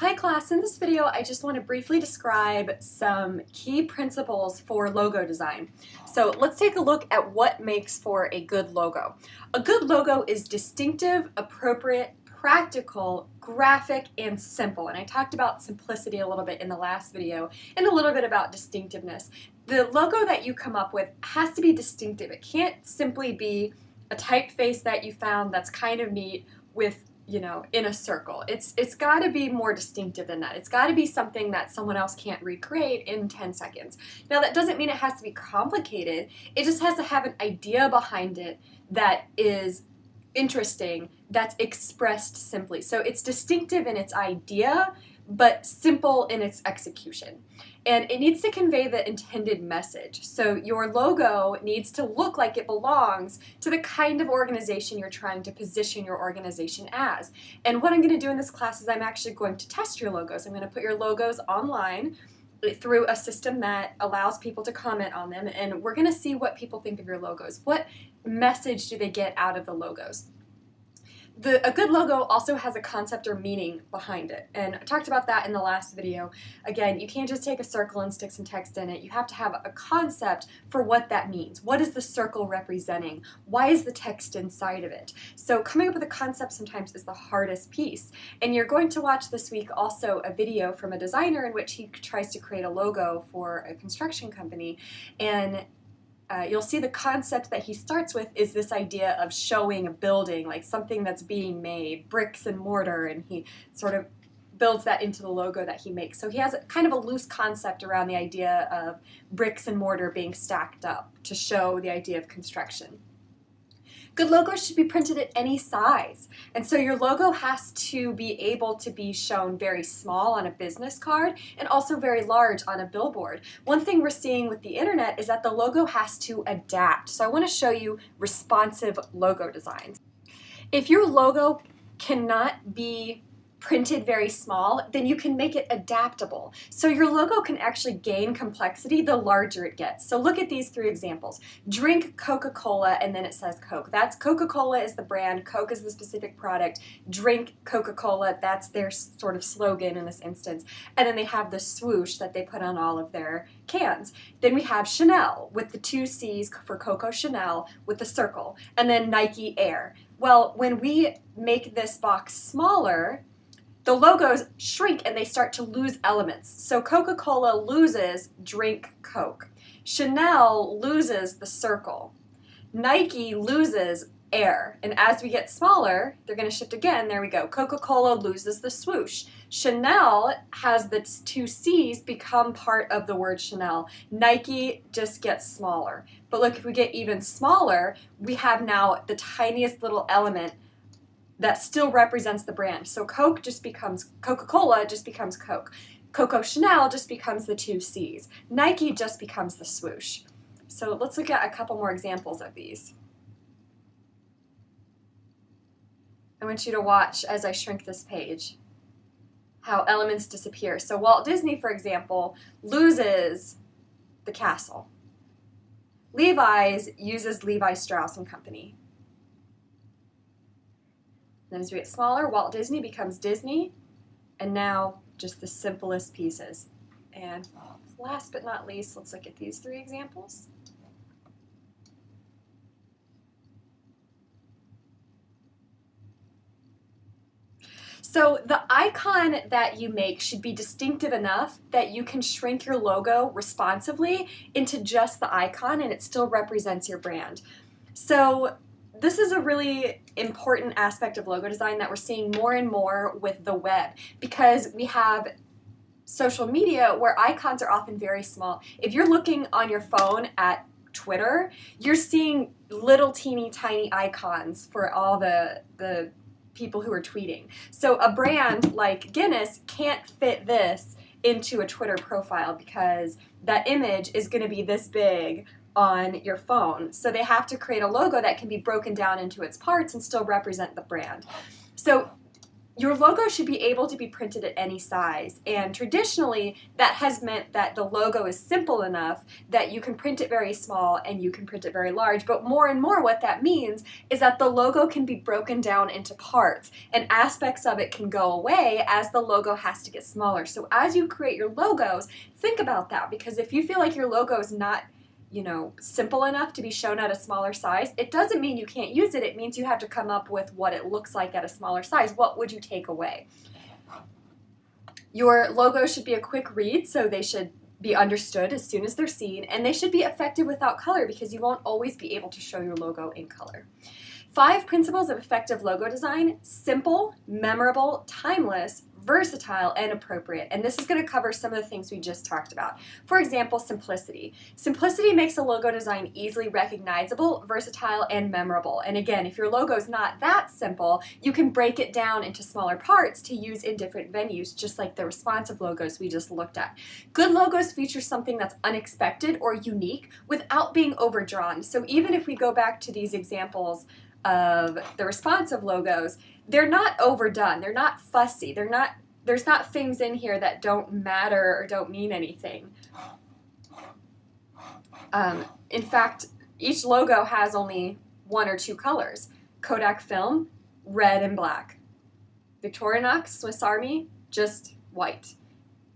Hi class, in this video I just want to briefly describe some key principles for logo design. So let's take a look at what makes for a good logo. A good logo is distinctive, appropriate, practical, graphic, and simple. And I talked about simplicity a little bit in the last video and a little bit about distinctiveness. The logo that you come up with has to be distinctive. It can't simply be a typeface that you found that's kind of neat with in a circle. It's got to be more distinctive than that. It's got to be something that someone else can't recreate in 10 seconds. Now that doesn't mean it has to be complicated. It just has to have an idea behind it that is interesting, that's expressed simply. So it's distinctive in its idea, but simple in its execution. And it needs to convey the intended message. So your logo needs to look like it belongs to the kind of organization you're trying to position your organization as. And what I'm going to do in this class is I'm actually going to test your logos. I'm going to put your logos online through a system that allows people to comment on them, and we're going to see what people think of your logos. What message do they get out of the logos? A good logo also has a concept or meaning behind it, and I talked about that in the last video. Again, you can't just take a circle and stick some text in it. You have to have a concept for what that means. What is the circle representing? Why is the text inside of it? So coming up with a concept sometimes is the hardest piece, and you're going to watch this week also a video from a designer in which he tries to create a logo for a construction company, and you'll see the concept that he starts with is this idea of showing a building, like something that's being made, bricks and mortar, and he sort of builds that into the logo that he makes. So he has kind of a loose concept around the idea of bricks and mortar being stacked up to show the idea of construction. Good logos should be printed at any size, and so your logo has to be able to be shown very small on a business card and also very large on a billboard. One thing we're seeing with the internet is that the logo has to adapt. So I want to show you responsive logo designs. If your logo cannot be printed very small, then you can make it adaptable. So your logo can actually gain complexity the larger it gets. So look at these three examples. Drink Coca-Cola, and then it says Coke. That's Coca-Cola is the brand, Coke is the specific product. Drink Coca-Cola, that's their sort of slogan in this instance. And then they have the swoosh that they put on all of their cans. Then we have Chanel with the two C's for Coco Chanel with the circle. And then Nike Air. Well, when we make this box smaller, the logos shrink and they start to lose elements. So Coca-Cola loses drink Coke. Chanel loses the circle. Nike loses air. And as we get smaller, they're going to shift again. There we go. Coca-Cola loses the swoosh. Chanel has the two C's become part of the word Chanel. Nike just gets smaller. But look, if we get even smaller, we have now the tiniest little element that still represents the brand. So Coke just becomes Coca-Cola, just becomes Coke. Coco Chanel just becomes the two C's. Nike just becomes the swoosh. So let's look at a couple more examples of these. I want you to watch as I shrink this page how elements disappear. So Walt Disney, for example, loses the castle. Levi's uses Levi Strauss & Company. Then as we get smaller, Walt Disney becomes Disney, and now just the simplest pieces. And last but not least, let's look at these three examples. So the icon that you make should be distinctive enough that you can shrink your logo responsively into just the icon and it still represents your brand. So this is a really important aspect of logo design that we're seeing more and more with the web, because we have social media where icons are often very small. If you're looking on your phone at Twitter, you're seeing little teeny tiny icons for all the people who are tweeting. So a brand like Guinness can't fit this into a Twitter profile because that image is going to be this big on your phone. So they have to create a logo that can be broken down into its parts and still represent the brand. So Your logo should be able to be printed at any size, and traditionally that has meant that the logo is simple enough that you can print it very small and you can print it very large, but more and more what that means is that the logo can be broken down into parts and aspects of it can go away as the logo has to get smaller. So as you create your logos, think about that, because if you feel like your logo is not simple enough to be shown at a smaller size, it doesn't mean you can't use it. It means you have to come up with what it looks like at a smaller size. What would you take away? Your logo should be a quick read, so they should be understood as soon as they're seen, and they should be effective without color because you won't always be able to show your logo in color. 5 principles of effective logo design: simple, memorable, timeless, versatile, and appropriate. And this is going to cover some of the things we just talked about. For example, simplicity. Simplicity makes a logo design easily recognizable, versatile, and memorable. And again, if your logo is not that simple, you can break it down into smaller parts to use in different venues, just like the responsive logos we just looked at. Good logos feature something that's unexpected or unique without being overdrawn. So even if we go back to these examples of the responsive logos, they're not overdone, they're not fussy, there's not things in here that don't matter or don't mean anything. In fact, each logo has only 1 or 2 colors. Kodak film, red and black. Victorinox, Swiss Army, just white.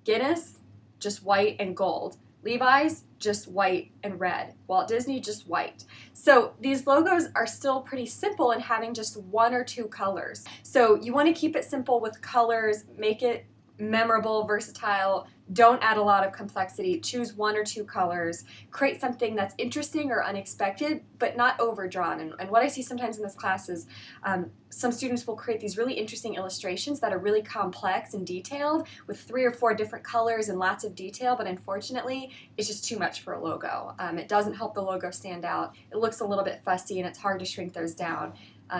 Guinness, just white and gold. Levi's, just white and red. Walt Disney, just white. So these logos are still pretty simple in having just 1 or 2 colors. So you want to keep it simple with colors, make it memorable, versatile, don't add a lot of complexity, choose 1 or 2 colors, create something that's interesting or unexpected, but not overdrawn. And what I see sometimes in this class is some students will create these really interesting illustrations that are really complex and detailed with 3 or 4 different colors and lots of detail, but unfortunately, it's just too much for a logo. It doesn't help the logo stand out. It looks a little bit fussy and it's hard to shrink those down.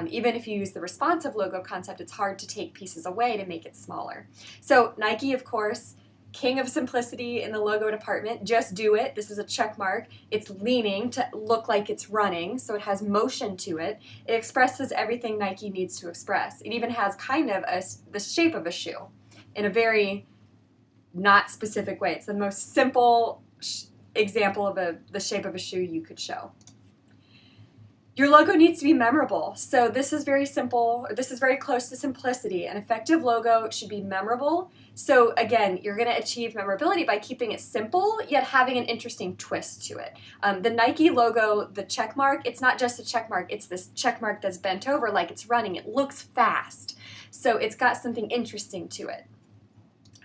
Even if you use the responsive logo concept, it's hard to take pieces away to make it smaller. So Nike, of course, king of simplicity in the logo department. Just do it. This is a check mark. It's leaning to look like it's running, so it has motion to it. It expresses everything Nike needs to express. It even has kind of the shape of a shoe in a very not specific way. It's the most simple example of the shape of a shoe you could show. Your logo needs to be memorable. So this is very simple. This is very close to simplicity. An effective logo should be memorable. So again, you're going to achieve memorability by keeping it simple, yet having an interesting twist to it. The Nike logo, the check mark, it's not just a check mark. It's this check mark that's bent over like it's running. It looks fast. So it's got something interesting to it.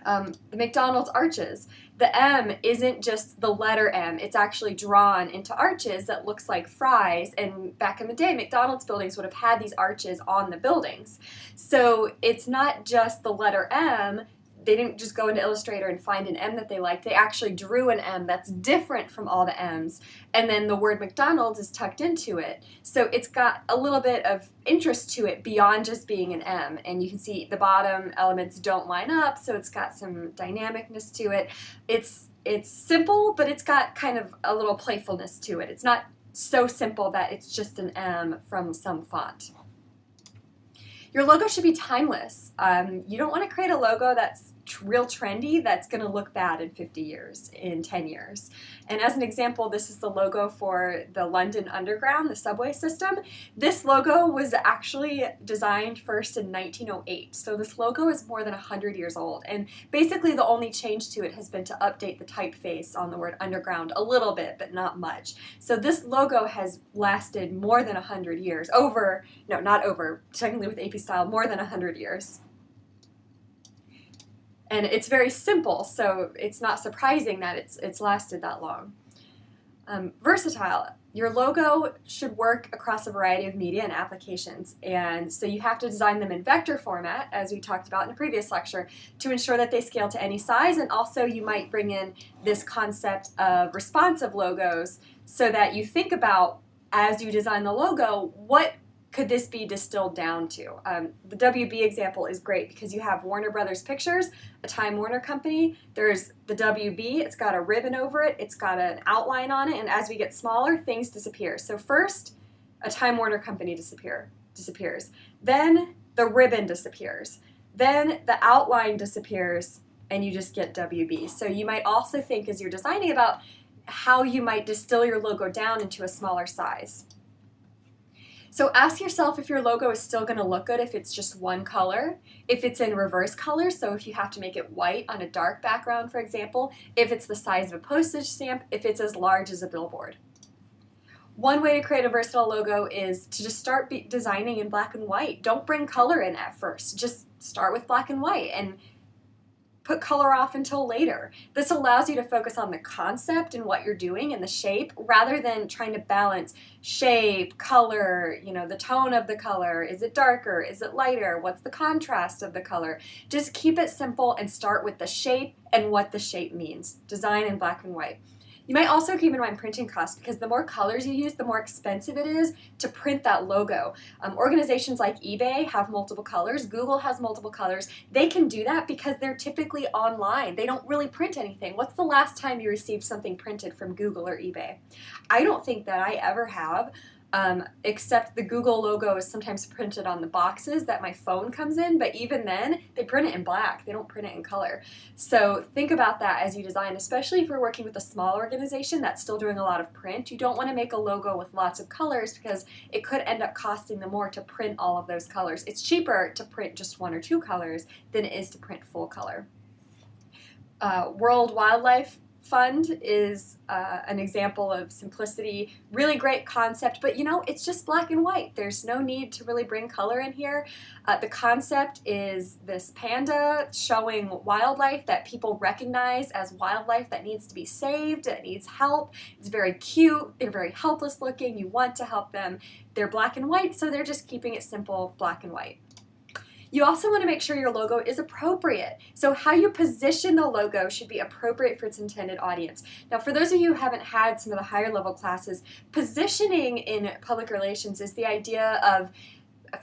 The McDonald's arches. The M isn't just the letter M, it's actually drawn into arches that looks like fries, and back in the day, McDonald's buildings would have had these arches on the buildings. So it's not just the letter M. They didn't just go into Illustrator and find an M that they liked. They actually drew an M that's different from all the M's, and then the word McDonald's is tucked into it. So it's got a little bit of interest to it beyond just being an M, and you can see the bottom elements don't line up, so it's got some dynamicness to it. It's simple, but it's got kind of a little playfulness to it. It's not so simple that it's just an M from some font. Your logo should be timeless. You don't want to create a logo that's real trendy that's going to look bad in 50 years, in 10 years. And as an example, this is the logo for the London Underground, the subway system. This logo was actually designed first in 1908. So this logo is more than 100 years old. And basically the only change to it has been to update the typeface on the word underground a little bit, but not much. So this logo has lasted more than 100 years. Technically with AP style, more than 100 years. And it's very simple, so it's not surprising that it's lasted that long. Versatile. Your logo should work across a variety of media and applications, and so you have to design them in vector format, as we talked about in a previous lecture, to ensure that they scale to any size, and also you might bring in this concept of responsive logos so that you think about, as you design the logo, what could this be distilled down to? The WB example is great because you have Warner Brothers Pictures, a Time Warner company. There's the WB, it's got a ribbon over it, it's got an outline on it, and as we get smaller, things disappear. So first, a Time Warner company disappears. Then the ribbon disappears. then the outline disappears and you just get WB. So you might also think as you're designing about how you might distill your logo down into a smaller size. So ask yourself if your logo is still going to look good if it's just one color, if it's in reverse color, so if you have to make it white on a dark background, for example, if it's the size of a postage stamp, if it's as large as a billboard. One way to create a versatile logo is to just start designing in black and white. Don't bring color in at first. Just start with black and white and put color off until later. This allows you to focus on the concept and what you're doing and the shape rather than trying to balance shape, color, the tone of the color. Is it darker? Is it lighter? What's the contrast of the color? Just keep it simple and start with the shape and what the shape means. Design in black and white. You might also keep in mind printing costs because the more colors you use, the more expensive it is to print that logo. Organizations like eBay have multiple colors. Google has multiple colors. They can do that because they're typically online. They don't really print anything. What's the last time you received something printed from Google or eBay? I don't think that I ever have. Except the Google logo is sometimes printed on the boxes that my phone comes in, but even then, they print it in black. They don't print it in color. So think about that as you design, especially if you're working with a small organization that's still doing a lot of print. You don't want to make a logo with lots of colors because it could end up costing them more to print all of those colors. It's cheaper to print just one or two colors than it is to print full color. World Wildlife Fund is an example of simplicity, really great concept, but it's just black and white. There's no need to really bring color in here. The concept is this panda showing wildlife that people recognize as wildlife that needs to be saved, that needs help. It's very cute. They're very helpless looking. You want to help them. They're black and white, so they're just keeping it simple, black and white. You also want to make sure your logo is appropriate. So how you position the logo should be appropriate for its intended audience. Now, for those of you who haven't had some of the higher level classes, positioning in public relations is the idea of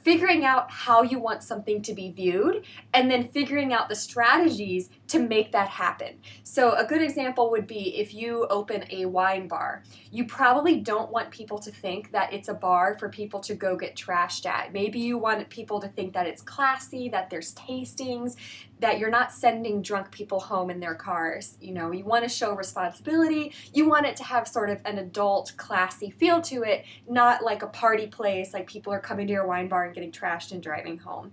figuring out how you want something to be viewed and then figuring out the strategies to make that happen. So a good example would be if you open a wine bar. You probably don't want people to think that it's a bar for people to go get trashed at. Maybe you want people to think that it's classy, that there's tastings, that you're not sending drunk people home in their cars. You want to show responsibility. You want it to have sort of an adult, classy feel to it, not like a party place, like people are coming to your wine bar and getting trashed and driving home.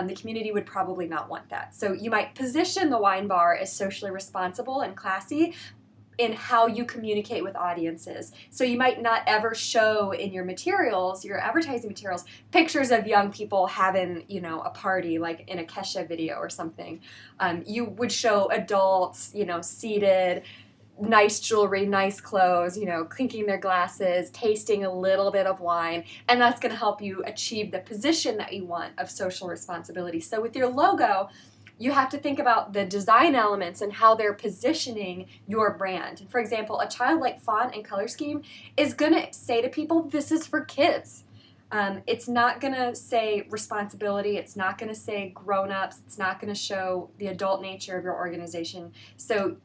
The community would probably not want that. So you might position the wine bar as socially responsible and classy in how you communicate with audiences. So you might not ever show in your materials, your advertising materials, pictures of young people having, a party like in a Kesha video or something. You would show adults, seated, nice jewelry, nice clothes, clinking their glasses, tasting a little bit of wine, and that's going to help you achieve the position that you want of social responsibility. So with your logo, you have to think about the design elements and how they're positioning your brand. For example, a childlike font and color scheme is going to say to people, this is for kids. It's not going to say responsibility. It's not going to say grown-ups. It's not going to show the adult nature of your organization. So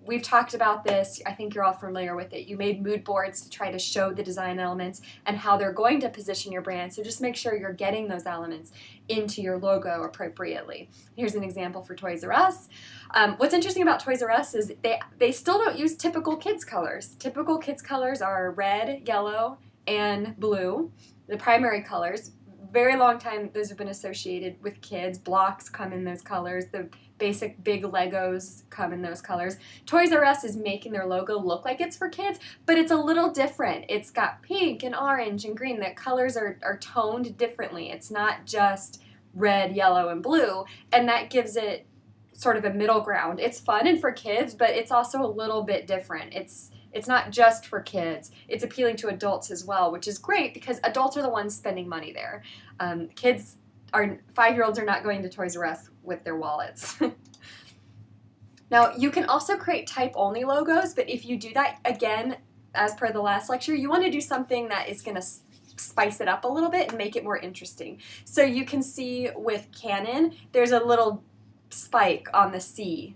we've talked about this. I think you're all familiar with it. You made mood boards to try to show the design elements and how they're going to position your brand. So just make sure you're getting those elements into your logo appropriately. Here's an example for Toys R Us. What's interesting about Toys R Us is they still don't use typical kids colors. Typical kids colors are red, yellow, and blue, the primary colors. Very long time those have been associated with kids. Blocks come in those colors. The basic big Legos come in those colors. Toys R Us is making their logo look like it's for kids, but it's a little different. It's got pink and orange and green. The colors are toned differently. It's not just red, yellow, and blue, and that gives it sort of a middle ground. It's fun and for kids, but it's also a little bit different. It's not just for kids. It's appealing to adults as well, which is great because adults are the ones spending money there. 5-year-olds are not going to Toys R Us with their wallets. Now, you can also create type-only logos, but if you do that, again, as per the last lecture, you want to do something that is going to spice it up a little bit and make it more interesting. So you can see with Canon, there's a little spike on the C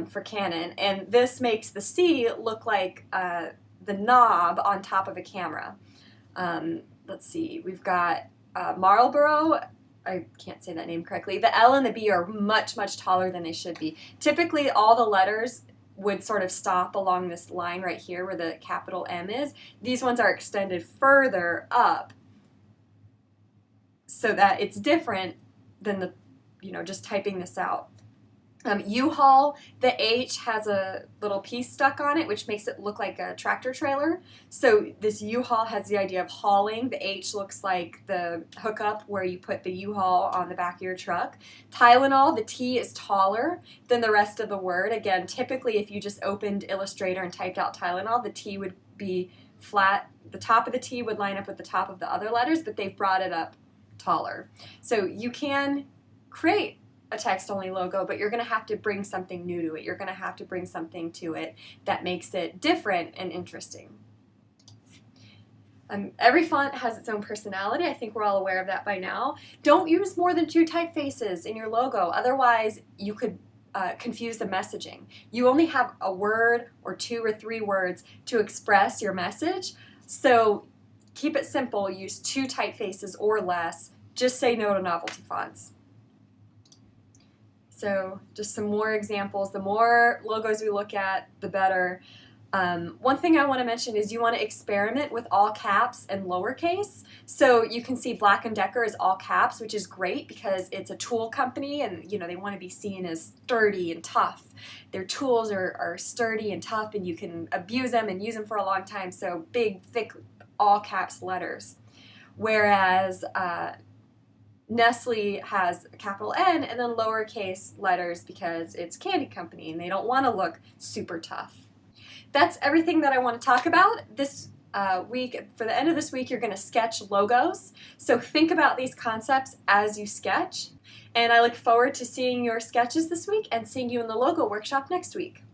for Canon, and this makes the C look like the knob on top of a camera. Let's see, we've got Marlboro I can't say that name correctly. The L and the B are much, much taller than they should be. Typically, all the letters would sort of stop along this line right here where the capital M is. These ones are extended further up so that it's different than the, just typing this out. U-Haul, the H has a little piece stuck on it, which makes it look like a tractor trailer. So this U-Haul has the idea of hauling. The H looks like the hookup where you put the U-Haul on the back of your truck. Tylenol, the T is taller than the rest of the word. Again, typically if you just opened Illustrator and typed out Tylenol, the T would be flat. The top of the T would line up with the top of the other letters, but they've brought it up taller. So you can create a text-only logo, but you're going to have to bring something new to it. You're going to have to bring something to it that makes it different and interesting. Every font has its own personality. I think we're all aware of that by now. Don't use more than 2 typefaces in your logo. Otherwise, you could confuse the messaging. You only have a word or 2 or 3 words to express your message. So keep it simple. Use 2 typefaces or less. Just say no to novelty fonts. So just some more examples. The more logos we look at, the better. One thing I want to mention is you want to experiment with all caps and lowercase. So you can see Black & Decker is all caps, which is great because it's a tool company and they want to be seen as sturdy and tough. Their tools are sturdy and tough and you can abuse them and use them for a long time. So big, thick, all caps letters. Whereas Nestle has a capital N and then lowercase letters because it's a candy company and they don't want to look super tough. That's everything that I want to talk about this week. For the end of this week, you're going to sketch logos. So think about these concepts as you sketch. And I look forward to seeing your sketches this week and seeing you in the logo workshop next week.